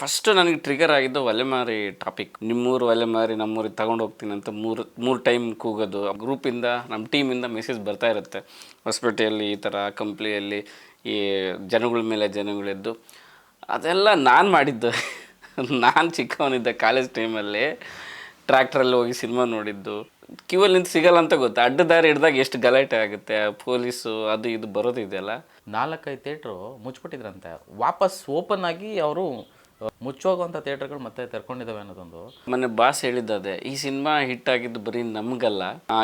First ನನಗೆ trigger ಆಗಿದ್ದು ಒಲೆಮಾರಿ topic. ನಿಮ್ಮೂರು ಒಲೆಮಾರಿ ನಮ್ಮೂರಿಗೆ ತಗೊಂಡು ಹೋಗ್ತೀನಿ ಅಂತ ಮೂರು ಟೈಮ್ ಕೂಗೋದು. ಗ್ರೂಪಿಂದ ನಮ್ಮ ಟೀಮಿಂದ ಮೆಸೇಜ್ ಬರ್ತಾ ಇರುತ್ತೆ, ಹೊಸಪೇಟೆಯಲ್ಲಿ ಈ ಥರ ಕಂಪ್ನಿಯಲ್ಲಿ ಈ ಜನಗಳ ಮೇಲೆ ಜನಗಳೆದ್ದು. ಅದೆಲ್ಲ ನಾನು ಮಾಡಿದ್ದು. ನಾನು ಚಿಕ್ಕವನಿದ್ದ ಕಾಲೇಜ್ ಟೈಮಲ್ಲಿ ಟ್ರ್ಯಾಕ್ಟ್ರಲ್ಲಿ ಹೋಗಿ ಸಿನಿಮಾ ನೋಡಿದ್ದು. ಕ್ಯೂವಲ್ಲಿ ನಿಂತು ಸಿಗಲ್ಲ ಅಂತ ಗೊತ್ತು. ಅಡ್ಡ ದಾರಿ ಹಿಡ್ದಾಗ ಎಷ್ಟು ಗಲಾಟೆ ಆಗುತ್ತೆ, ಪೊಲೀಸು ಅದು ಇದು ಬರೋದಿದೆಯಲ್ಲ. 4-5 ಥಿಯೇಟ್ರು ಮುಚ್ಚಿಬಿಟ್ಟಿದ್ರಂತೆ. ವಾಪಸ್ ಓಪನ್ ಆಗಿ ಅವರು ಮುಚ್ಚೋಗುವಂಥ ಥಿಯೇಟ್ರ್ಗಳು ಮತ್ತೆ ತೆರ್ಕೊಂಡಿದ್ದಾವೆ ಅನ್ನೋದೊಂದು. ಮೊನ್ನೆ ಬಾಸ್ ಹೇಳಿದ್ದದೆ, ಈ ಸಿನಿಮಾ ಹಿಟ್ ಆಗಿದ್ದು ಬರೀ ನಮಗಲ್ಲ,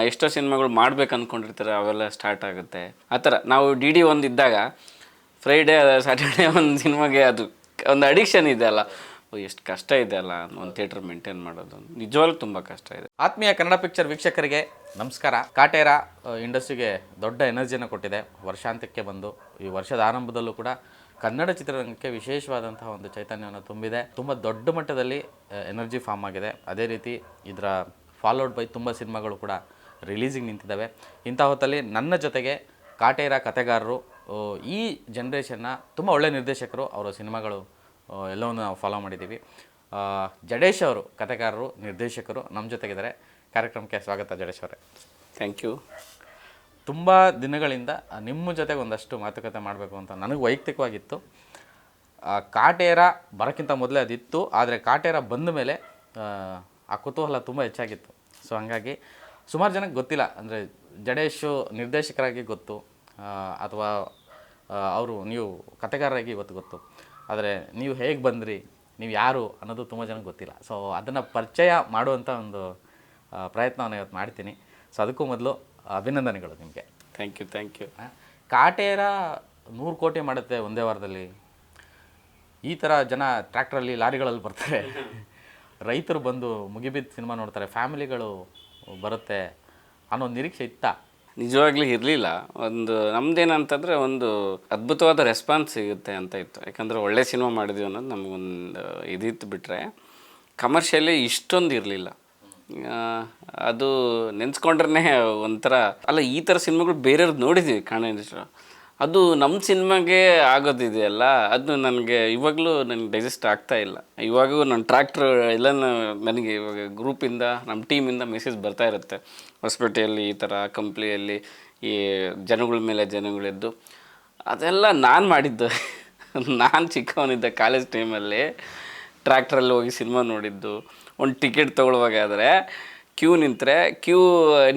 ಎಷ್ಟೋ ಸಿನಿಮಾಗಳು ಮಾಡ್ಬೇಕು ಅಂದ್ಕೊಂಡಿರ್ತಾರೆ, ಅವೆಲ್ಲ ಸ್ಟಾರ್ಟ್ ಆಗುತ್ತೆ. ಆ ಥರ ನಾವು DD ಒಂದಿದ್ದಾಗ ಫ್ರೈಡೇ ಸ್ಯಾಟರ್ಡೇ ಒಂದು ಸಿನಿಮಾಗೆ ಅದು ಒಂದು ಅಡಿಕ್ಷನ್ ಇದೆ ಅಲ್ಲ, ಎಷ್ಟು ಕಷ್ಟ ಇದೆ ಅಲ್ಲ ಒಂದು ಥಿಯೇಟ್ರ್ ಮೇಂಟೈನ್ ಮಾಡೋದು. ನಿಜವಾಗ್ಲೂ ತುಂಬ ಕಷ್ಟ ಇದೆ. ಆತ್ಮೀಯ ಕನ್ನಡ ಪಿಕ್ಚರ್ ವೀಕ್ಷಕರಿಗೆ ನಮಸ್ಕಾರ. ಕಾಟೇರ ಇಂಡಸ್ಟ್ರಿಗೆ ದೊಡ್ಡ ಎನರ್ಜಿಯನ್ನು ಕೊಟ್ಟಿದೆ. ವರ್ಷಾಂತ್ಯಕ್ಕೆ ಬಂದು ಈ ವರ್ಷದ ಆರಂಭದಲ್ಲೂ ಕೂಡ ಕನ್ನಡ ಚಿತ್ರರಂಗಕ್ಕೆ ವಿಶೇಷವಾದಂತಹ ಒಂದು ಚೈತನ್ಯವನ್ನು ತುಂಬಿದೆ. ತುಂಬ ದೊಡ್ಡ ಮಟ್ಟದಲ್ಲಿ ಎನರ್ಜಿ ಫಾರ್ಮ್ ಆಗಿದೆ. ಅದೇ ರೀತಿ ಇದರ ಫಾಲೋಡ್ ಬೈ ತುಂಬ ಸಿನಿಮಾಗಳು ಕೂಡ ರಿಲೀಸಿಗೆ ನಿಂತಿದ್ದಾವೆ. ಇಂಥ ಹೊತ್ತಲ್ಲಿ ನನ್ನ ಜೊತೆಗೆ ಕಾಟೇರ ಕಥೆಗಾರರು, ಈ ಜನ್ರೇಷನ್ನ ತುಂಬ ಒಳ್ಳೆಯ ನಿರ್ದೇಶಕರು, ಅವರ ಸಿನಿಮಾಗಳು ಎಲ್ಲವನ್ನು ನಾವು ಫಾಲೋ ಮಾಡಿದ್ದೀವಿ. ಜಡೇಶ್ ಅವರು ಕಥೆಗಾರರು, ನಿರ್ದೇಶಕರು ನಮ್ಮ ಜೊತೆಗಿದ್ದಾರೆ. ಕಾರ್ಯಕ್ರಮಕ್ಕೆ ಸ್ವಾಗತ ಜಡೇಶ್ ಅವರೇ. Thank you. ತುಂಬ ದಿನಗಳಿಂದ ನಿಮ್ಮ ಜೊತೆಗೆ ಒಂದಷ್ಟು ಮಾತುಕತೆ ಮಾಡಬೇಕು ಅಂತ ನನಗೆ ವೈಯಕ್ತಿಕವಾಗಿತ್ತು. ಕಾಟೇರ ಬರೋಕ್ಕಿಂತ ಮೊದಲೇ ಅದಿತ್ತು, ಆದರೆ ಕಾಟೇರ ಬಂದ ಮೇಲೆ ಆ ಕುತೂಹಲ ತುಂಬ ಹೆಚ್ಚಾಗಿತ್ತು. ಸೊ ಹಾಗಾಗಿ ಸುಮಾರು ಜನಕ್ಕೆ ಗೊತ್ತಿಲ್ಲ, ಅಂದರೆ ಜಡೇಶು ನಿರ್ದೇಶಕರಾಗಿ ಗೊತ್ತು, ಅಥವಾ ಅವರು ನೀವು ಕಥೆಗಾರರಾಗಿ ಇವತ್ತು ಗೊತ್ತು. ಆದರೆ ನೀವು ಹೇಗೆ ಬಂದ್ರಿ, ನೀವು ಯಾರು ಅನ್ನೋದು ತುಂಬ ಜನಕ್ಕೆ ಗೊತ್ತಿಲ್ಲ. ಸೊ ಅದನ್ನು ಪರಿಚಯ ಮಾಡುವಂಥ ಒಂದು ಪ್ರಯತ್ನವನ್ನು ಇವತ್ತು ಮಾಡ್ತೀನಿ. ಸೊ ಅದಕ್ಕೂ ಮೊದಲು ಅಭಿನಂದನೆಗಳು ನಿಮಗೆ. Thank you. ಕಾಟೇರ 100 ಕೋಟಿ ಮಾಡುತ್ತೆ ಒಂದೇ ವಾರದಲ್ಲಿ. ಈ ಥರ ಜನ ಟ್ರ್ಯಾಕ್ಟ್ರಲ್ಲಿ, ಲಾರಿಗಳಲ್ಲಿ ಬರ್ತಾರೆ, ರೈತರು ಬಂದು ಮುಗಿಬಿದ್ದು ಸಿನಿಮಾ ನೋಡ್ತಾರೆ, ಫ್ಯಾಮಿಲಿಗಳು ಬರುತ್ತೆ ಅನ್ನೋ ನಿರೀಕ್ಷೆ ಇತ್ತಾ? ನಿಜವಾಗ್ಲೂ ಇರಲಿಲ್ಲ. ಒಂದು ನಮ್ದೇನಂತಂದರೆ ಒಂದು ಅದ್ಭುತವಾದ ರೆಸ್ಪಾನ್ಸ್ ಸಿಗುತ್ತೆ ಅಂತ ಇತ್ತು. ಯಾಕಂದರೆ ಒಳ್ಳೆ ಸಿನಿಮಾ ಮಾಡಿದ್ವಿ ಅನ್ನೋದು ನಮಗೊಂದು ಇದಿತ್ತು. ಬಿಟ್ಟರೆ ಕಮರ್ಷಿಯಲಿ ಇಷ್ಟೊಂದು ಇರಲಿಲ್ಲ. ಅದು ನೆನೆಸ್ಕೊಂಡ್ರೆ ಒಂಥರ ಅಲ್ಲ, ಈ ಥರ ಸಿನಿಮಾಗಳು ಬೇರೆಯವ್ರದ್ದು ನೋಡಿದ್ದೀವಿ ಕನ್ನಡ ಇಂಡಸ್ಟ್ರಿ. ಅದು ನಮ್ಮ ಸಿನಿಮಾಗೆ ಆಗೋದಿದೆಯಲ್ಲ, ಅದು ನನಗೆ ಇವಾಗಲೂ ನನಗೆ ಡೈಜೆಸ್ಟ್ ಆಗ್ತಾಯಿಲ್ಲ. ಇವಾಗೂ ನನ್ನ ಟ್ರ್ಯಾಕ್ಟ್ರ್ ಎಲ್ಲ ನನಗೆ ಇವಾಗ ಗ್ರೂಪಿಂದ ನಮ್ಮ ಟೀಮಿಂದ ಮೆಸೇಜ್ ಬರ್ತಾ ಇರುತ್ತೆ, ಹೊಸಪೇಟೆಯಲ್ಲಿ ಈ ಥರ ಕಂಪ್ನಿಯಲ್ಲಿ ಈ ಜನಗಳ ಮೇಲೆ ಜನಗಳೆದ್ದು. ಅದೆಲ್ಲ ನಾನು ಮಾಡಿದ್ದು. ನಾನು ಚಿಕ್ಕವನಿದ್ದ ಕಾಲೇಜ್ ಟೈಮಲ್ಲಿ ಟ್ರ್ಯಾಕ್ಟ್ರಲ್ಲಿ ಹೋಗಿ ಸಿನಿಮಾ ನೋಡಿದ್ದು. ಒಂದು ಟಿಕೆಟ್ ತೊಗೊಳ್ಬೇಕಾದ್ರೆ ಕ್ಯೂ ನಿಂತರೆ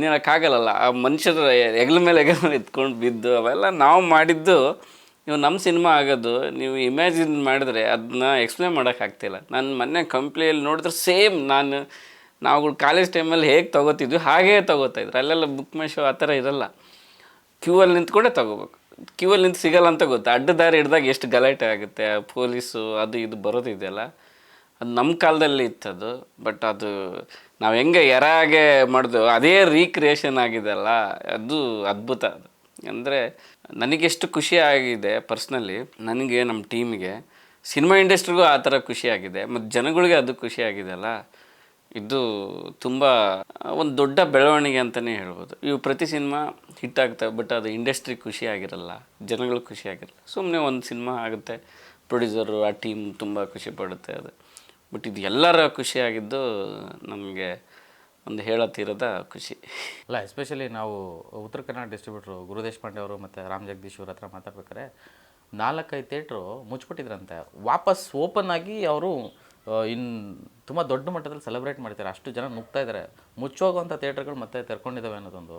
ನಿಲ್ಲಕ್ಕಾಗಲ್ಲ, ಆ ಮನುಷ್ಯರು ಹೆಗಲ ಮೇಲೆ ಎತ್ಕೊಂಡು ಬಿದ್ದು ಅವೆಲ್ಲ ನಾವು ಮಾಡಿದ್ದು. ನೀವು ನಮ್ಮ ಸಿನಿಮಾ ಆಗೋದು ನೀವು ಇಮ್ಯಾಜಿನ್ ಮಾಡಿದ್ರೆ ಅದನ್ನ ಎಕ್ಸ್ಪ್ಲೇನ್ ಮಾಡೋಕ್ಕಾಗ್ತಿಲ್ಲ. ನಾನು ಮೊನ್ನೆ ಕಂಪ್ನಿಯಲ್ಲಿ ನೋಡಿದ್ರೆ ಸೇಮ್ ನಾವುಗಳು ಕಾಲೇಜ್ ಟೈಮಲ್ಲಿ ಹೇಗೆ ತೊಗೋತಿದ್ವಿ ಹಾಗೇ ತೊಗೋತಾಯಿದ್ರು. ಅಲ್ಲೆಲ್ಲ ಬುಕ್ ಮೈ ಶೋ ಆ ಥರ ಇರೋಲ್ಲ. ಕ್ಯೂವಲ್ಲಿ ನಿಂತ್ಕೊಂಡೇ ತೊಗೋಬೇಕು. ಕ್ಯೂವಲ್ಲಿ ನಿಂತು ಸಿಗಲ್ಲ ಅಂತ ಗೊತ್ತು. ಅಡ್ಡ ದಾರಿ ಹಿಡ್ದಾಗ ಎಷ್ಟು ಗಲಾಟೆ ಆಗುತ್ತೆ, ಪೊಲೀಸು ಅದು ಇದು ಬರೋದಿದೆಯಲ್ಲ. ಅದು ನಮ್ಮ ಕಾಲದಲ್ಲಿ ಇತ್ತದು. ಬಟ್ ಅದು ನಾವು ಹೆಂಗೆ ಯಾರಾಗೆ ಮಾಡಿದ್ವು ಅದೇ ರೀಕ್ರಿಯೇಷನ್ ಆಗಿದೆಲ್ಲ, ಅದು ಅದ್ಭುತ. ಅದು ಅಂದರೆ ನನಗೆಷ್ಟು ಖುಷಿ ಆಗಿದೆ ಪರ್ಸ್ನಲಿ, ನನಗೆ ನಮ್ಮ ಟೀಮಿಗೆ, ಸಿನಿಮಾ ಇಂಡಸ್ಟ್ರಿಗೂ ಆ ಥರ ಖುಷಿಯಾಗಿದೆ, ಮತ್ತು ಜನಗಳಿಗೆ ಅದು ಖುಷಿಯಾಗಿದೆಯಲ್ಲ. ಇದು ತುಂಬ ಒಂದು ದೊಡ್ಡ ಬೆಳವಣಿಗೆ ಅಂತಲೇ ಹೇಳ್ಬೋದು. ಇವು ಪ್ರತಿ ಸಿನಿಮಾ ಹಿಟ್ ಆಗ್ತವೆ, ಬಟ್ ಅದು ಇಂಡಸ್ಟ್ರಿ ಖುಷಿಯಾಗಿರಲ್ಲ, ಜನಗಳು ಖುಷಿಯಾಗಿರಲ್ಲ. ಸುಮ್ಮನೆ ಒಂದು ಸಿನಿಮಾ ಆಗುತ್ತೆ, ಪ್ರೊಡ್ಯೂಸರು ಆ ಟೀಮ್ ತುಂಬ ಖುಷಿ ಪಡುತ್ತೆ ಅದು. ಬಟ್ ಇದು ಎಲ್ಲರ ಖುಷಿಯಾಗಿದ್ದು ನಮಗೆ ಒಂದು ಹೇಳತ್ತೀರದ ಖುಷಿ ಅಲ್ಲ. ಎಸ್ಪೆಷಲಿ ನಾವು ಉತ್ತರ ಕನ್ನಡ ಡಿಸ್ಟ್ರಿಬ್ಯೂಟ್ರು ಗುರು ದೇಶಪಾಂಡೆ ಅವರು ಮತ್ತು ರಾಮ್ ಜಗದೀಶ್ ಅವ್ರ ಹತ್ರ ಮಾತಾಡ್ಬೇಕಾದ್ರೆ 4-5 ಥಿಯೇಟ್ರು ಮುಚ್ಚಿಬಿಟ್ಟಿದ್ರಂತೆ. ವಾಪಸ್ ಓಪನ್ ಆಗಿ ಅವರು ತುಂಬ ದೊಡ್ಡ ಮಟ್ಟದಲ್ಲಿ ಸೆಲೆಬ್ರೇಟ್ ಮಾಡ್ತಾರೆ. ಅಷ್ಟು ಜನ ನುಗ್ತಾ ಇದ್ದಾರೆ. ಮುಚ್ಚೋಗುವಂಥ ಥಿಯೇಟ್ರ್ಗಳು ಮತ್ತೆ ತೆರ್ಕೊಂಡಿದ್ದಾವೆ ಅನ್ನೋದೊಂದು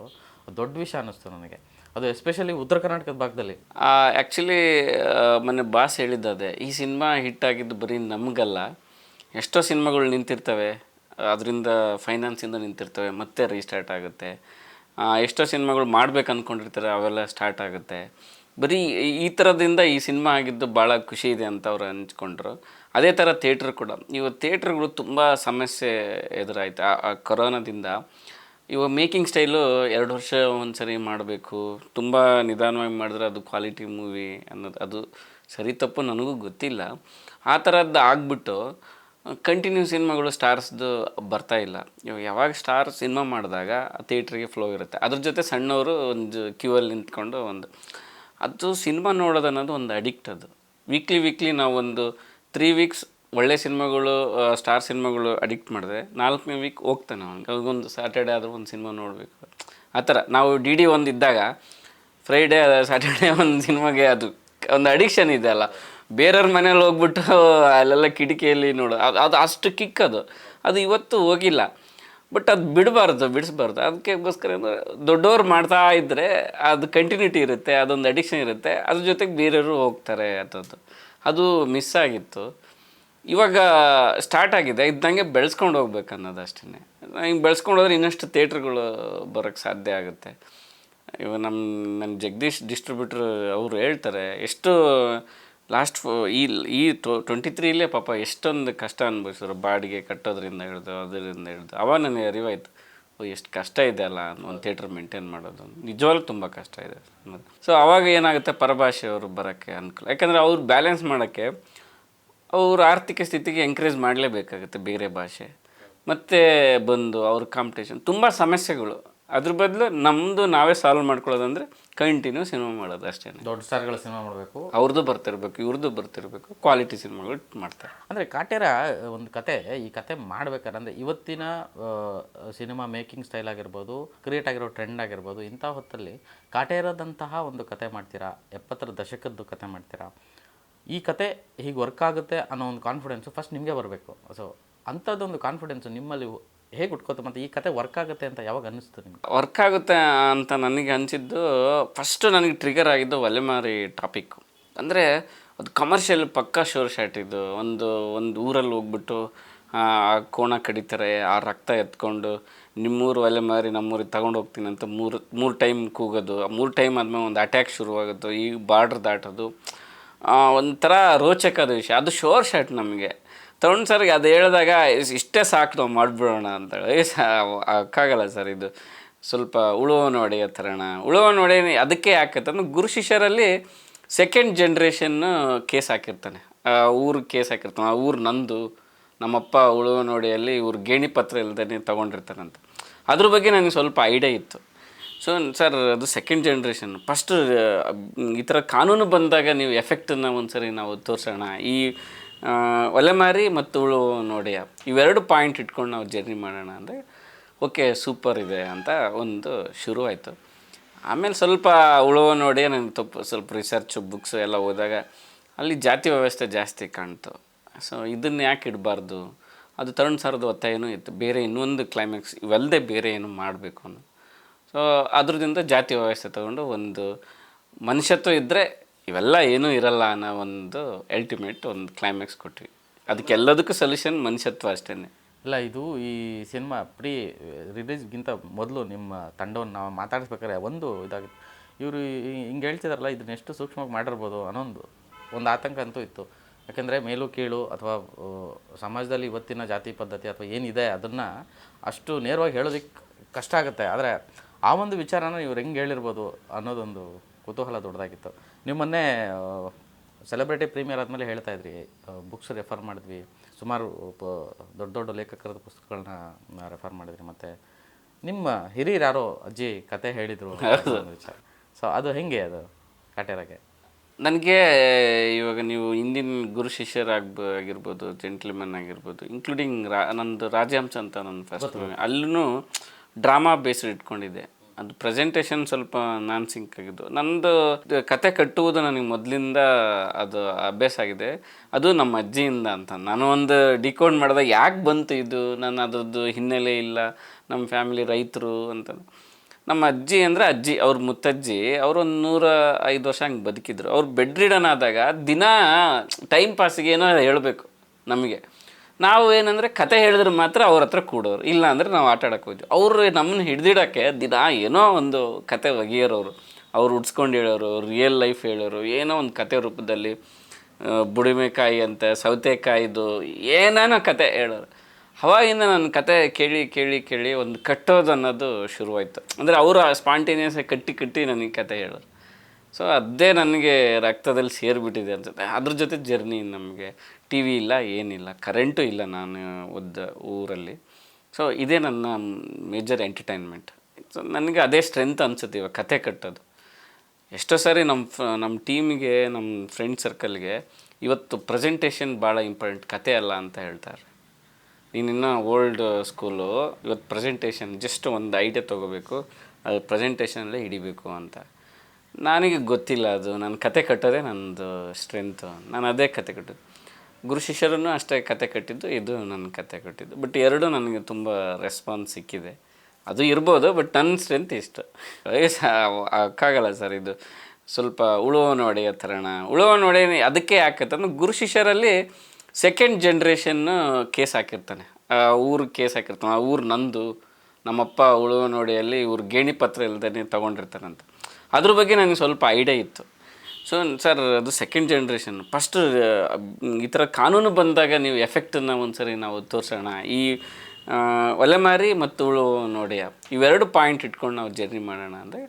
ದೊಡ್ಡ ವಿಷಯ ಅನ್ನಿಸ್ತು ನನಗೆ. ಅದು ಎಸ್ಪೆಷಲಿ ಉತ್ತರ ಕರ್ನಾಟಕದ ಭಾಗದಲ್ಲಿ. ಆ್ಯಕ್ಚುಲಿ ಮೊನ್ನೆ ಬಾಸ್ ಹೇಳಿದ್ದದೆ, ಈ ಸಿನಿಮಾ ಹಿಟ್ ಆಗಿದ್ದು ಬರೀ ನಮಗಲ್ಲ, ಎಷ್ಟೋ ಸಿನಿಮಾಗಳು ನಿಂತಿರ್ತವೆ, ಅದರಿಂದ ಫೈನಾನ್ಸಿಂದ ನಿಂತಿರ್ತವೆ, ಮತ್ತೆ ರೀಸ್ಟಾರ್ಟ್ ಆಗುತ್ತೆ. ಎಷ್ಟೋ ಸಿನಿಮಾಗಳು ಮಾಡ್ಬೇಕು ಅಂದ್ಕೊಂಡಿರ್ತಾರೆ, ಅವೆಲ್ಲ ಸ್ಟಾರ್ಟ್ ಆಗುತ್ತೆ. ಬರೀ ಈ ಥರದಿಂದ ಈ ಸಿನಿಮಾ ಆಗಿದ್ದು ಭಾಳ ಖುಷಿ ಇದೆ ಅಂತ ಅವ್ರು ಹಂಚ್ಕೊಂಡ್ರು. ಅದೇ ಥರ ಥಿಯೇಟ್ರ್ ಕೂಡ. ಇವತ್ತು ಥಿಯೇಟ್ರ್ಗಳು ತುಂಬ ಸಮಸ್ಯೆ ಎದುರಾಯ್ತು ಆ ಕೊರೋನಾದಿಂದ. ಇವಾಗ ಮೇಕಿಂಗ್ ಸ್ಟೈಲು 2 ವರ್ಷ ಒಂದು ಸರಿ ಮಾಡಬೇಕು, ತುಂಬ ನಿಧಾನವಾಗಿ ಮಾಡಿದ್ರೆ ಅದು ಕ್ವಾಲಿಟಿ ಮೂವಿ ಅನ್ನೋದು, ಅದು ಸರಿ ತಪ್ಪು ನನಗೂ ಗೊತ್ತಿಲ್ಲ. ಆ ಥರದ್ದು ಆಗಿಬಿಟ್ಟು ಕಂಟಿನ್ಯೂ ಸಿನಿಮಾಗಳು ಸ್ಟಾರ್ಸ್ದು ಬರ್ತಾಯಿಲ್ಲ. ಇವಾಗ ಯಾವಾಗ ಸ್ಟಾರ್ ಸಿನಿಮಾ ಮಾಡಿದಾಗ ಥಿಯೇಟ್ರಿಗೆ ಫ್ಲೋ ಇರುತ್ತೆ, ಅದ್ರ ಜೊತೆ ಸಣ್ಣವರು ಒಂದು ಕ್ಯೂವಲ್ಲಿ ನಿಂತ್ಕೊಂಡು ಅದು ಸಿನಿಮಾ ನೋಡೋದು ಅನ್ನೋದು ಒಂದು ಅಡಿಕ್ಟ್. ಅದು ವೀಕ್ಲಿ ನಾವು ಒಂದು 3 ವೀಕ್ಸ್ ಒಳ್ಳೆ ಸಿನಿಮಾಗಳು ಸ್ಟಾರ್ ಸಿನಿಮಾಗಳು ಅಡಿಕ್ಟ್ ಮಾಡಿದ್ರೆ 4ನೇ ವೀಕ್ ಹೋಗ್ತಾನೆ ಅವ್ನಿಗೆ. ಅವ್ರಿಗೊಂದು ಸ್ಯಾಟರ್ಡೆ ಆದರೂ ಒಂದು ಸಿನಿಮಾ ನೋಡಬೇಕು ಆ ಥರ. ನಾವು ಡಿ ಡಿ ಒಂದು ಇದ್ದಾಗ ಫ್ರೈಡೇ ಸ್ಯಾಟರ್ಡೇ ಒಂದು ಸಿನಿಮಾಗೆ ಅದು ಒಂದು ಅಡಿಕ್ಷನ್ ಇದೆ ಅಲ್ಲ. ಬೇರೆಯವ್ರ ಮನೇಲಿ ಹೋಗ್ಬಿಟ್ಟು ಅಲ್ಲೆಲ್ಲ ಕಿಟಕಿಯಲ್ಲಿ ನೋಡು, ಅದು ಅಷ್ಟು ಕಿಕ್ ಅದು ಇವತ್ತು ಹೋಗಿಲ್ಲ. ಬಟ್ ಅದು ಬಿಡಿಸ್ಬಾರ್ದು. ಅದಕ್ಕೋಸ್ಕರ ಅಂದರೆ ದೊಡ್ಡವ್ರು ಮಾಡ್ತಾ ಇದ್ದರೆ ಅದು ಕಂಟಿನ್ಯೂಟಿ ಇರುತ್ತೆ, ಅದೊಂದು ಅಡಿಕ್ಷನ್ ಇರುತ್ತೆ, ಅದ್ರ ಜೊತೆಗೆ ಬೇರೆಯವರು ಹೋಗ್ತಾರೆ ಅದು ಮಿಸ್ ಆಗಿತ್ತು. ಇವಾಗ ಸ್ಟಾರ್ಟ್ ಆಗಿದೆ, ಇದ್ದಂಗೆ ಬೆಳೆಸ್ಕೊಂಡು ಹೋಗ್ಬೇಕು ಅನ್ನೋದು ಅಷ್ಟೇ. ಹಿಂಗೆ ಬೆಳೆಸ್ಕೊಂಡು ಹೋದ್ರೆ ಇನ್ನಷ್ಟು ಥಿಯೇಟ್ರ್ಗಳು ಬರೋಕ್ಕೆ ಸಾಧ್ಯ ಆಗುತ್ತೆ. ಇವಾಗ ನನ್ನ ಜಗದೀಶ್ ಡಿಸ್ಟ್ರಿಬ್ಯೂಟ್ರ್ ಅವರು ಹೇಳ್ತಾರೆ, ಎಷ್ಟು ಲಾಸ್ಟ್ ಈ 23 ಪಾಪ ಎಷ್ಟೊಂದು ಕಷ್ಟ ಅನುಭವಿಸಿದ್ರು, ಬಾಡಿಗೆ ಕಟ್ಟೋದ್ರಿಂದ ಅದರಿಂದ ಹಿಡಿದು. ಅವಾಗ ನನಗೆ ಅರಿವಾಯ್ತು, ಎಷ್ಟು ಕಷ್ಟ ಇದೆ ಅಲ್ಲ ಒಂದು ಥಿಯೇಟ್ರ್ ಮೇಂಟೈನ್ ಮಾಡೋದು, ನಿಜವಾಗ್ಲೂ ತುಂಬ ಕಷ್ಟ ಇದೆ ಅನ್ನೋದು. ಸೊ ಅವಾಗ ಏನಾಗುತ್ತೆ, ಪರಭಾಷೆಯವರು ಬರೋಕ್ಕೆ ಅನುಕೂಲ. ಯಾಕಂದರೆ ಅವ್ರು ಬ್ಯಾಲೆನ್ಸ್ ಮಾಡೋಕ್ಕೆ ಅವ್ರ ಆರ್ಥಿಕ ಸ್ಥಿತಿಗೆ ಎಂಕರೇಜ್ ಮಾಡಲೇಬೇಕಾಗುತ್ತೆ ಬೇರೆ ಭಾಷೆ. ಮತ್ತು ಬಂದು ಅವ್ರ ಕಾಂಪಿಟೇಷನ್ ತುಂಬ ಸಮಸ್ಯೆಗಳು. ಅದ್ರ ಬದಲು ನಮ್ಮದು ನಾವೇ ಸಾಲ್ವ್ ಮಾಡ್ಕೊಳ್ಳೋದಂದರೆ ಕಂಟಿನ್ಯೂ ಸಿನಿಮಾ ಮಾಡೋದು ಅಷ್ಟೇ. ದೊಡ್ಡ ಸ್ಟಾರ್ಗಳ ಸಿನಿಮಾ ಮಾಡಬೇಕು, ಅವ್ರದ್ದು ಬರ್ತಿರ್ಬೇಕು, ಇವ್ರದ್ದು ಬರ್ತಿರ್ಬೇಕು, ಕ್ವಾಲಿಟಿ ಸಿನಿಮಾಗಳು ಮಾಡ್ತಾರೆ. ಅಂದರೆ ಕಾಟೇರ ಒಂದು ಕತೆ, ಈ ಕತೆ ಮಾಡ್ಬೇಕಾದ್ರೆ ಅಂದರೆ ಇವತ್ತಿನ ಸಿನಿಮಾ ಮೇಕಿಂಗ್ ಸ್ಟೈಲ್ ಆಗಿರ್ಬೋದು, ಕ್ರಿಯೇಟ್ ಆಗಿರೋ ಟ್ರೆಂಡ್ ಆಗಿರ್ಬೋದು, ಇಂಥ ಹೊತ್ತಲ್ಲಿ ಕಾಟೇರದಂತಹ ಒಂದು ಕತೆ ಮಾಡ್ತೀರಾ, 70ರ ದಶಕದ್ದು ಕತೆ ಮಾಡ್ತೀರಾ. ಈ ಕತೆ ಹೀಗೆ ವರ್ಕ್ ಆಗುತ್ತೆ ಅನ್ನೋ ಒಂದು ಕಾನ್ಫಿಡೆನ್ಸು ಫಸ್ಟ್ ನಿಮಗೆ ಬರಬೇಕು. ಸೊ ಅಂಥದ್ದೊಂದು ಕಾನ್ಫಿಡೆನ್ಸು ನಿಮ್ಮಲ್ಲಿ ಹೇಗೆ ಉಟ್ಕೋತು, ಮತ್ತು ಈ ಕತೆ ವರ್ಕ್ ಆಗುತ್ತೆ ಅಂತ ಯಾವಾಗ ಅನ್ನಿಸ್ತು ನಿಮ್ಗೆ? ವರ್ಕ್ ಆಗುತ್ತೆ ಅಂತ ನನಗೆ ಅನಿಸಿದ್ದು, ಫಸ್ಟು ನನಗೆ ಟ್ರಿಗರ್ ಆಗಿದ್ದು ಒಲೆಮಾರಿ ಟಾಪಿಕ್ಕು. ಅಂದರೆ ಅದು ಕಮರ್ಷಿಯಲ್ ಪಕ್ಕಾ ಶೋರ್ ಶಾಟ್. ಇದು ಒಂದು ಊರಲ್ಲಿ ಹೋಗ್ಬಿಟ್ಟು ಆ ಕೋಣ ಕಡಿತಾರೆ, ಆ ರಕ್ತ ಎತ್ಕೊಂಡು ನಿಮ್ಮೂರು ಒಲೆಮಾರಿ ನಮ್ಮೂರಿಗೆ ತಗೊಂಡು ಹೋಗ್ತೀನಿ ಅಂತ ಮೂರು ಟೈಮ್ ಕೂಗೋದು. 3 ಟೈಮ್ ಆದಮೇಲೆ ಒಂದು ಅಟ್ಯಾಕ್ ಶುರುವಾಗೋದು, ಈ ಬಾರ್ಡ್ರ್ ದಾಟೋದು, ಒಂಥರ ರೋಚಕದ ವಿಷಯ. ಅದು ಶೋರ್ ಶಾಟ್ ನಮಗೆ. ತರುಣ್ ಸರ್ಗೆ ಅದು ಹೇಳಿದಾಗ ಇಷ್ಟೇ ಸಾಕು ನಾವು ಮಾಡಿಬಿಡೋಣ ಅಂತೇಳಿ, ಅಕ್ಕಾಗಲ್ಲ ಸರ್, ಇದು ಸ್ವಲ್ಪ ಉಳುವನ ಒಡೆಯ ಥರಣ. ಉಳುವನ ಒಡೆಯ ಅದಕ್ಕೆ ಯಾಕತ್ತೆ ಅಂದ್ರೆ, ಗುರು ಶಿಷ್ಯರಲ್ಲಿ 2nd ಜನ್ರೇಷನ್ನು ಕೇಸ್ ಹಾಕಿರ್ತಾನೆ, ಊರು ಕೇಸ್ ಹಾಕಿರ್ತಾನೆ. ಆ ಊರು ನಂದು, ನಮ್ಮಪ್ಪ ಉಳುವನ ಒಡೆಯಲ್ಲಿ ಇವ್ರು ಗೇಣಿ ಪತ್ರ ಇಲ್ದೇ ತೊಗೊಂಡಿರ್ತಾನಂತ. ಅದ್ರ ಬಗ್ಗೆ ನನಗೆ ಸ್ವಲ್ಪ ಐಡಿಯಾ ಇತ್ತು. ಸೊ ಸರ್ ಅದು 2nd ಜನ್ರೇಷನ್. ಫಸ್ಟು ಈ ಥರ ಕಾನೂನು ಬಂದಾಗ ನೀವು ಎಫೆಕ್ಟನ್ನು ಒಂದು ಸರಿ ನಾವು ತೋರಿಸೋಣ. ಈ ಒಲೆಮಾರಿ ಮತ್ತು ಉಳುವನೊಡೆಯ ಇವೆರಡು ಪಾಯಿಂಟ್ ಇಟ್ಕೊಂಡು ನಾವು ಜರ್ನಿ ಮಾಡೋಣ ಅಂದರೆ ಓಕೆ ಸೂಪರ್ ಇದೆ ಅಂತ ಒಂದು ಶುರು ಆಯಿತು. ಆಮೇಲೆ ಸ್ವಲ್ಪ ಉಳುವನೊಡೆಯ ನನಗೆ ಸ್ವಲ್ಪ ರಿಸರ್ಚ್ ಬುಕ್ಸು ಎಲ್ಲ ಓದಿದಾಗ ಅಲ್ಲಿ ಜಾತಿ ವ್ಯವಸ್ಥೆ ಜಾಸ್ತಿ ಕಾಣ್ತು. ಸೊ ಇದನ್ನು ಯಾಕೆ ಇಡಬಾರ್ದು, ಅದು ತರುಣ್ ಸರ್ದು ಒತ್ತಾಯನೂ ಇತ್ತು, ಬೇರೆ ಇನ್ನೊಂದು ಕ್ಲೈಮ್ಯಾಕ್ಸ್ ಇವೆಲ್ಲದೆ ಬೇರೆ ಏನು ಮಾಡಬೇಕು ಅನ್ನೋ. ಸೊ ಅದ್ರದಿಂದ ಜಾತಿ ವ್ಯವಸ್ಥೆ ತೊಗೊಂಡು ಒಂದು ಮನುಷ್ಯತ್ವ ಇದ್ದರೆ ಇವೆಲ್ಲ ಏನೂ ಇರಲ್ಲ ಅನ್ನೋ ಒಂದು ಅಲ್ಟಿಮೇಟ್ ಒಂದು ಕ್ಲೈಮ್ಯಾಕ್ಸ್ ಕೊಟ್ವಿ. ಅದಕ್ಕೆಲ್ಲದಕ್ಕೂ ಸೊಲ್ಯೂಷನ್ ಮನುಷ್ಯತ್ವ ಅಷ್ಟೇ. ಇಲ್ಲ, ಇದು ಈ ಸಿನಿಮಾ ರಿಲೀಸ್ಗಿಂತ ಮೊದಲು ನಿಮ್ಮ ತಂಡವನ್ನು ನಾವು ಮಾತಾಡಿಸ್ಬೇಕಾದ್ರೆ ಒಂದು ಇದಾಗಿತ್ತು, ಇವರು ಹಿಂಗೆ ಹೇಳ್ತಿದಾರಲ್ಲ, ಇದನ್ನ ಎಷ್ಟು ಸೂಕ್ಷ್ಮವಾಗಿ ಮಾಡಿರ್ಬೋದು ಅನ್ನೋ ಒಂದು ಆತಂಕ ಅಂತೂ ಇತ್ತು. ಯಾಕೆಂದರೆ ಮೇಲು ಕೀಳು ಅಥವಾ ಸಮಾಜದಲ್ಲಿ ಇವತ್ತಿನ ಜಾತಿ ಪದ್ಧತಿ ಅಥವಾ ಏನಿದೆ ಅದನ್ನು ಅಷ್ಟು ನೇರವಾಗಿ ಹೇಳೋದಕ್ಕೆ ಕಷ್ಟ ಆಗುತ್ತೆ. ಆದರೆ ಆ ಒಂದು ವಿಚಾರನ ಇವ್ರು ಹೆಂಗೆ ಹೇಳಿರ್ಬೋದು ಅನ್ನೋದೊಂದು ಕುತೂಹಲ ದೊಡ್ಡದಾಗಿತ್ತು. ನಿಮ್ಮನ್ನೇ ಸೆಲೆಬ್ರಿಟಿ ಪ್ರೀಮಿಯರ್ ಆದಮೇಲೆ ಹೇಳ್ತಾಯಿದ್ರಿ, ಬುಕ್ಸ್ ರೆಫರ್ ಮಾಡಿದ್ವಿ, ಸುಮಾರು ದೊಡ್ಡ ಲೇಖಕರದ ಪುಸ್ತಕಗಳನ್ನ ರೆಫರ್ ಮಾಡಿದ್ರಿ, ಮತ್ತು ನಿಮ್ಮ ಹಿರಿಯರು ಯಾರೋ ಅಜ್ಜಿ ಕತೆ ಹೇಳಿದರು ವಿಚಾರ. ಸೊ ಅದು ಹೆಂಗೆ ಅದು ಕಾಟೇರಗೆ? ನನಗೆ ಇವಾಗ ನೀವು ಹಿಂದಿನ ಗುರು ಶಿಷ್ಯರಾಗಿರ್ಬೋದು, ಜೆಂಟ್ಲ್ಮನ್ ಆಗಿರ್ಬೋದು, ಇನ್ಕ್ಲೂಡಿಂಗ್ ನಂದು ರಾಜಹಂಸ ಅಂತ ನನ್ನ ಫಸ್ಟ್ ಮೂವಿ, ಅಲ್ಲೂ ಡ್ರಾಮಾ ಬೇಸ್ಡ್ ಇಟ್ಕೊಂಡಿದ್ದೆ. ಅದು ಪ್ರೆಸೆಂಟೇಷನ್ ಸ್ವಲ್ಪ ನಾನ್ ಸಿಂಕ್ ಆಗಿದ್ದು. ನಂದು ಕತೆ ಕಟ್ಟುವುದು ನನಗೆ ಮೊದಲಿಂದ ಅದು ಅಭ್ಯಾಸ ಆಗಿದೆ. ಅದು ನಮ್ಮ ಅಜ್ಜಿಯಿಂದ ಅಂತ ನಾನು ಒಂದು ಡಿಕೋಡ್ ಮಾಡಿದಾಗ ಯಾಕೆ ಬಂತು ಇದು, ನಾನು ಅದರದ್ದು ಹಿನ್ನೆಲೆ ಇಲ್ಲ, ನಮ್ಮ ಫ್ಯಾಮಿಲಿ ರೈತರು ಅಂತ. ನಮ್ಮ ಅಜ್ಜಿ ಅಂದರೆ ಅಜ್ಜಿ, ಅವ್ರ ಮುತ್ತಜ್ಜಿ, ಅವರು ಒಂದು 105 ವರ್ಷ ಹಂಗೆ ಬದುಕಿದ್ರು. ಅವ್ರು ಬೆಡ್ ರಿಡನ್ ಆದಾಗ ದಿನ ಟೈಮ್ ಪಾಸಿಗೆ ಏನೋ ಹೇಳಬೇಕು ನಮಗೆ. ನಾವು ಏನಂದರೆ ಕತೆ ಹೇಳಿದ್ರೆ ಮಾತ್ರ ಅವ್ರ ಹತ್ರ ಕೂಡೋರು, ಇಲ್ಲ ಅಂದರೆ ನಾವು ಆಟ ಆಡೋಕೆ ಹೋದ್ವಿ. ಅವರು ನಮ್ಮನ್ನು ಹಿಡ್ದಿಡೋಕ್ಕೆ ದಿನ ಏನೋ ಒಂದು ಕತೆ ಒಗೆಯೋರು. ಅವ್ರು ಉಡ್ಸ್ಕೊಂಡು ಹೇಳೋರು, ರಿಯಲ್ ಲೈಫ್ ಹೇಳೋರು, ಏನೋ ಒಂದು ಕತೆ ರೂಪದಲ್ಲಿ ಬುಡಿಮೆಕಾಯಿ ಅಂತ ಸೌತೆಕಾಯಿದು ಏನೇನೋ ಕತೆ ಹೇಳೋರು. ಅವಾಗಿಂದ ನನ್ನ ಕತೆ ಕೇಳಿ ಕೇಳಿ ಕೇಳಿ ಒಂದು ಕಟ್ಟೋದು ಅನ್ನೋದು ಶುರುವಾಯಿತು. ಅಂದರೆ ಅವರು ಸ್ಪಾಂಟೇನಿಯಸ್ಸಾಗಿ ಕಟ್ಟಿ ನನಗೆ ಕತೆ ಹೇಳೋರು. ಸೊ ಅದೇ ನನಗೆ ರಕ್ತದಲ್ಲಿ ಸೇರಿಬಿಟ್ಟಿದೆ ಅನ್ಸುತ್ತೆ. ಅದ್ರ ಜೊತೆ ಜರ್ನಿ, ನಮಗೆ ಟಿ ವಿ ಇಲ್ಲ, ಏನಿಲ್ಲ, ಕರೆಂಟು ಇಲ್ಲ ನಾನು ಓದ ಊರಲ್ಲಿ. ಸೊ ಇದೇ ನನ್ನ ಮೇಜರ್ ಎಂಟರ್ಟೈನ್ಮೆಂಟ್. ಸೊ ನನಗೆ ಅದೇ ಸ್ಟ್ರೆಂತ್ ಅನಿಸುತ್ತೆ ಇವಾಗ ಕತೆ ಕಟ್ಟೋದು. ಎಷ್ಟೋ ಸಾರಿ ನಮ್ಮ ಟೀಮಿಗೆ, ನಮ್ಮ ಫ್ರೆಂಡ್ ಸರ್ಕಲ್ಗೆ ಇವತ್ತು ಪ್ರೆಸೆಂಟೇಷನ್ ಭಾಳ ಇಂಪಾರ್ಟೆಂಟ್, ಕತೆ ಅಲ್ಲ ಅಂತ ಹೇಳ್ತಾರೆ. ನೀನಿನ್ನ ಓಲ್ಡ್ ಸ್ಕೂಲು, ಇವತ್ತು ಪ್ರೆಸೆಂಟೇಷನ್ ಜಸ್ಟ್ ಒಂದು ಐಡಿಯಾ ತೊಗೋಬೇಕು, ಅದು ಪ್ರೆಸೆಂಟೇಷನಲ್ಲೇ ಹಿಡಿಬೇಕು ಅಂತ. ನನಗೆ ಗೊತ್ತಿಲ್ಲ ಅದು, ನಾನು ಕತೆ ಕಟ್ಟೋದೇ ನನ್ನದು ಸ್ಟ್ರೆಂತು, ನಾನು ಅದೇ ಕತೆ ಕಟ್ಟೋದು. ಗುರು ಶಿಷ್ಯರನ್ನು ಅಷ್ಟೇ ಕತೆ ಕಟ್ಟಿದ್ದು, ಇದು ನನ್ನ ಕತೆ ಕಟ್ಟಿದ್ದು. ಬಟ್ ಎರಡೂ ನನಗೆ ತುಂಬ ರೆಸ್ಪಾನ್ಸ್ ಸಿಕ್ಕಿದೆ. ಅದು ಇರ್ಬೋದು, ಬಟ್ ನನ್ನ ಸ್ಟ್ರೆಂತ್ ಇಷ್ಟು. ಅಕ್ಕಾಗಲ್ಲ ಸರ್, ಇದು ಸ್ವಲ್ಪ ಉಳುವವನ ಒಡೆಯ ಥರಣ. ಉಳುವವನ ಒಡೆಯ ಅದಕ್ಕೆ ಯಾಕಂತಂದ್ರೆ ಗುರು ಶಿಷ್ಯರಲ್ಲಿ ಸೆಕೆಂಡ್ ಜನ್ರೇಷನ್ನು ಕೇಸ್ ಹಾಕಿರ್ತಾನೆ, ಊರು ಕೇಸ್ ಹಾಕಿರ್ತಾನೆ. ಆ ಊರು ನಂದು, ನಮ್ಮಪ್ಪ ಉಳುವವನ ಒಡೆಯಲ್ಲಿ ಇವ್ರು ಗೇಣಿ ಪತ್ರ ಇಲ್ದೇ ತೊಗೊಂಡಿರ್ತಾರಂತ. ಅದ್ರ ಬಗ್ಗೆ ನನಗೆ ಸ್ವಲ್ಪ ಐಡಿಯಾ ಇತ್ತು. ಸೊ ಸರ್, ಅದು ಸೆಕೆಂಡ್ ಜನ್ರೇಷನ್. ಫಸ್ಟ್ ಈ ಥರ ಕಾನೂನು ಬಂದಾಗ ನೀವು ಎಫೆಕ್ಟನ್ನು ಒಂದು ಸರಿ ನಾವು ತೋರಿಸೋಣ. ಈ ಒಲೆಮಾರಿ ಮತ್ತು ಉಳುವವನ ಒಡೆಯ ಇವೆರಡು ಪಾಯಿಂಟ್ ಇಟ್ಕೊಂಡು ನಾವು ಜರ್ನಿ ಮಾಡೋಣ ಅಂದರೆ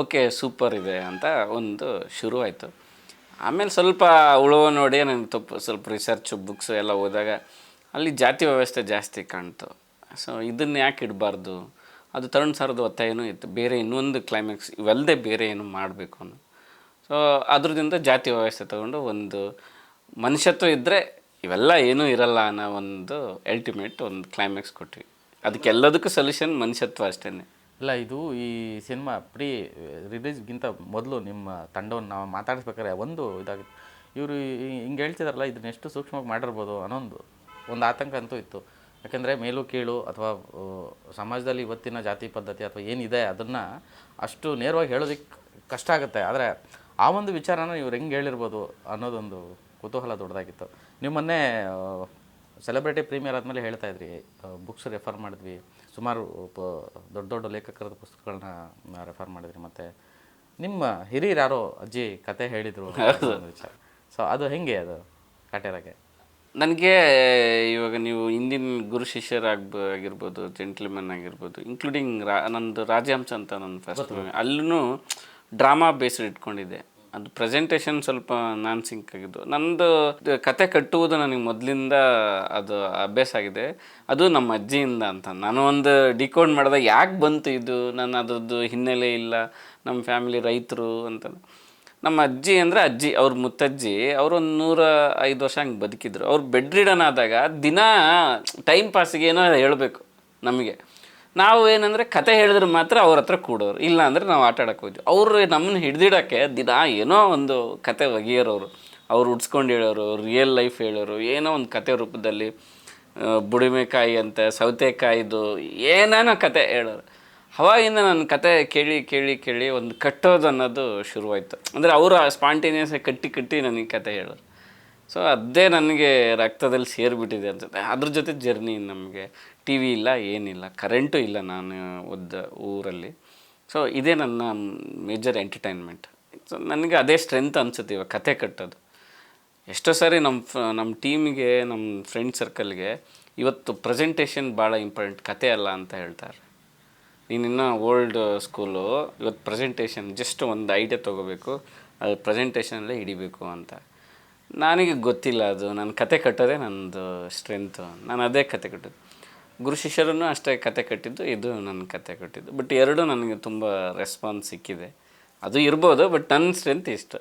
ಓಕೆ ಸೂಪರ್ ಇದೆ ಅಂತ ಒಂದು ಶುರು ಆಯಿತು. ಆಮೇಲೆ ಸ್ವಲ್ಪ ಉಳುವವನ ಒಡೆಯ ನನಗೆ ಸ್ವಲ್ಪ ರಿಸರ್ಚ್ ಬುಕ್ಸು ಎಲ್ಲ ಓದಾಗ ಅಲ್ಲಿ ಜಾತಿ ವ್ಯವಸ್ಥೆ ಜಾಸ್ತಿ ಕಾಣ್ತು. ಸೊ ಇದನ್ನು ಯಾಕೆ ಇಡಬಾರ್ದು, ಅದು ತರುಣ್ ಸರ್ದು ಒತ್ತಾಯನೂ ಇತ್ತು, ಬೇರೆ ಇನ್ನೊಂದು ಕ್ಲೈಮ್ಯಾಕ್ಸ್ ಇವೆಲ್ಲದೆ ಬೇರೆ ಏನು ಮಾಡಬೇಕು ಅನ್ನೋ. ಸೊ ಅದ್ರದಿಂದ ಜಾತಿ ವ್ಯವಸ್ಥೆ ತೊಗೊಂಡು ಒಂದು ಮನುಷ್ಯತ್ವ ಇದ್ದರೆ ಇವೆಲ್ಲ ಏನೂ ಇರಲ್ಲ ಅನ್ನೋ ಒಂದು ಅಲ್ಟಿಮೇಟ್ ಒಂದು ಕ್ಲೈಮ್ಯಾಕ್ಸ್ ಕೊಟ್ವಿ. ಅದಕ್ಕೆಲ್ಲದಕ್ಕೂ ಸೊಲ್ಯೂಷನ್ ಮನುಷ್ಯತ್ವ ಅಷ್ಟೇ. ಇಲ್ಲ, ಇದು ಈ ಸಿನಿಮಾ ಪ್ರೀ ರಿಲೀಸ್ಗಿಂತ ಮೊದಲು ನಿಮ್ಮ ತಂಡವನ್ನು ನಾವು ಮಾತಾಡಿಸ್ಬೇಕಾದ್ರೆ ಒಂದು ಇದಾಗಿತ್ತು, ಇವರು ಹಿಂಗೆ ಹೇಳ್ತಿದಾರಲ್ಲ, ಇದನ್ನ ಎಷ್ಟು ಸೂಕ್ಷ್ಮವಾಗಿ ಮಾಡಿರ್ಬೋದು ಅನ್ನೋ ಒಂದು ಆತಂಕ ಅಂತೂ ಇತ್ತು. ಯಾಕೆಂದರೆ ಮೇಲು ಕೀಳು ಅಥವಾ ಸಮಾಜದಲ್ಲಿ ಇವತ್ತಿನ ಜಾತಿ ಪದ್ಧತಿ ಅಥವಾ ಏನಿದೆ ಅದನ್ನು ಅಷ್ಟು ನೇರವಾಗಿ ಹೇಳೋದಕ್ಕೆ ಕಷ್ಟ ಆಗುತ್ತೆ. ಆದರೆ ಆ ಒಂದು ವಿಚಾರನ ಇವ್ರು ಹೆಂಗೆ ಹೇಳಿರ್ಬೋದು ಅನ್ನೋದೊಂದು ಕುತೂಹಲ ದೊಡ್ಡದಾಗಿತ್ತು. ನೀವು ಮೊನ್ನೆ ಸೆಲೆಬ್ರಿಟಿ ಪ್ರೀಮಿಯರ್ ಆದಮೇಲೆ ಹೇಳ್ತಾ ಇದ್ರಿ, ಬುಕ್ಸ್ ರೆಫರ್ ಮಾಡಿದ್ವಿ, ಸುಮಾರು ದೊಡ್ಡ ದೊಡ್ಡ ಲೇಖಕರದ ಪುಸ್ತಕಗಳನ್ನ ರೆಫರ್ ಮಾಡಿದ್ರಿ, ಮತ್ತು ನಿಮ್ಮ ಹಿರಿಯರು ಯಾರೋ ಅಜ್ಜಿ ಕತೆ ಹೇಳಿದರು ವಿಚಾರ. ಸೊ ಅದು ಹೆಂಗೆ ಅದು ಕಾಟೇರಾಗೆ? ನನಗೆ ಇವಾಗ ನೀವು ಹಿಂದಿನ ಗುರು ಶಿಷ್ಯರಾಗಿರ್ಬೋದು, ಜೆಂಟ್ಲ್ಮನ್ ಆಗಿರ್ಬೋದು, ಇನ್ಕ್ಲೂಡಿಂಗ್ ನಂದು ರಾಜಹಂಸ ಅಂತ ನನ್ನ ಫಸ್ಟ್ ಅಲ್ಲೂ ಡ್ರಾಮಾ ಬೇಸ್ಡ್ ಇಟ್ಕೊಂಡಿದ್ದೆ. ಅದು ಪ್ರೆಸೆಂಟೇಷನ್ ಸ್ವಲ್ಪ ನಾನ್ ಸಿಂಕ್ ಆಗಿದ್ದು. ನಂದು ಕತೆ ಕಟ್ಟುವುದು ನನಗೆ ಮೊದಲಿಂದ ಅದು ಅಭ್ಯಾಸ ಆಗಿದೆ. ಅದು ನಮ್ಮ ಅಜ್ಜಿಯಿಂದ ಅಂತ ನಾನು ಒಂದು ಡಿಕೋಡ್ ಮಾಡಿದಾಗ ಯಾಕೆ ಬಂತು ಇದು, ನಾನು ಅದ್ರದ್ದು ಹಿನ್ನೆಲೆ ಇಲ್ಲ, ನಮ್ಮ ಫ್ಯಾಮಿಲಿ ರೈತರು ಅಂತ. ನಮ್ಮ ಅಜ್ಜಿ ಅಂದರೆ ಅಜ್ಜಿ, ಅವ್ರ ಮುತ್ತಜ್ಜಿ, ಅವರು ಒಂದು 105 ವರ್ಷ ಹಂಗೆ ಬದುಕಿದ್ರು. ಅವ್ರು ಬೆಡ್ ರಿಡನ್ ಆದಾಗ ದಿನ ಟೈಮ್ ಪಾಸಿಗೆ ಏನೋ ಹೇಳಬೇಕು ನಮಗೆ. ನಾವು ಏನಂದರೆ ಕತೆ ಹೇಳಿದ್ರೆ ಮಾತ್ರ ಅವ್ರ ಹತ್ರ ಕೂಡೋರು, ಇಲ್ಲ ಅಂದರೆ ನಾವು ಆಟ ಆಡೋಕೆ ಹೋದ್ವಿ. ಅವರು ನಮ್ಮನ್ನು ಹಿಡ್ದಿಡೋಕ್ಕೆ ದಿನ ಏನೋ ಒಂದು ಕತೆ ಒಗೆಯೋರವರು. ಅವ್ರು ಉಡ್ಸ್ಕೊಂಡು ಹೇಳೋರು, ರಿಯಲ್ ಲೈಫ್ ಹೇಳೋರು, ಏನೋ ಒಂದು ಕತೆ ರೂಪದಲ್ಲಿ ಬುಡಿಮೆಕಾಯಿ ಅಂತ ಸೌತೆಕಾಯಿದು ಏನೇನೋ ಕತೆ ಹೇಳೋರು. ಅವಾಗಿಂದ ನನ್ನ ಕತೆ ಕೇಳಿ ಕೇಳಿ ಕೇಳಿ ಒಂದು ಕಟ್ಟೋದು ಅನ್ನೋದು ಶುರುವಾಯಿತು. ಅಂದರೆ ಅವರು ಸ್ಪಾಂಟೇನಿಯಸ್ ಕಟ್ಟಿ ನನಗೆ ಕತೆ ಹೇಳೋರು. ಸೊ ಅದೇ ನನಗೆ ರಕ್ತದಲ್ಲಿ ಸೇರಿಬಿಟ್ಟಿದೆ ಅನ್ಸುತ್ತೆ. ಅದ್ರ ಜೊತೆ ಜರ್ನಿ, ನಮಗೆ ಟಿ ವಿ ಇಲ್ಲ, ಏನಿಲ್ಲ, ಕರೆಂಟು ಇಲ್ಲ ನಾನು ಓದ ಊರಲ್ಲಿ. ಸೊ ಇದೇ ನನ್ನ ಮೇಜರ್ ಎಂಟರ್ಟೈನ್ಮೆಂಟ್. ಸೊ ನನಗೆ ಅದೇ ಸ್ಟ್ರೆಂತ್ ಅನಿಸುತ್ತೆ ಇವಾಗ ಕತೆ ಕಟ್ಟೋದು. ಎಷ್ಟೋ ಸಾರಿ ನಮ್ಮ ಟೀಮಿಗೆ, ನಮ್ಮ ಫ್ರೆಂಡ್ ಸರ್ಕಲ್ಗೆ ಇವತ್ತು ಪ್ರೆಸೆಂಟೇಷನ್ ಭಾಳ ಇಂಪಾರ್ಟೆಂಟ್, ಕತೆ ಅಲ್ಲ ಅಂತ ಹೇಳ್ತಾರೆ. ನೀನಿನ್ನ ಓಲ್ಡ್ ಸ್ಕೂಲು, ಇವತ್ತು ಪ್ರೆಸೆಂಟೇಷನ್ ಜಸ್ಟ್ ಒಂದು ಐಡಿಯಾ ತೊಗೋಬೇಕು, ಅದು ಪ್ರೆಸೆಂಟೇಷನಲ್ಲೇ ಹಿಡಿಬೇಕು ಅಂತ. ನನಗೆ ಗೊತ್ತಿಲ್ಲ ಅದು, ನಾನು ಕತೆ ಕಟ್ಟೋದೇ ನನ್ನದು ಸ್ಟ್ರೆಂತು, ನಾನು ಅದೇ ಕತೆ ಕಟ್ಟೋದು. ಗುರು ಶಿಷ್ಯರನ್ನು ಅಷ್ಟೇ ಕತೆ ಕಟ್ಟಿದ್ದು, ಇದು ನನ್ನ ಕತೆ ಕಟ್ಟಿದ್ದು. ಬಟ್ ಎರಡೂ ನನಗೆ ತುಂಬ ರೆಸ್ಪಾನ್ಸ್ ಸಿಕ್ಕಿದೆ. ಅದು ಇರ್ಬೋದು, ಬಟ್ ನನ್ನ ಸ್ಟ್ರೆಂತ್ ಇಷ್ಟು.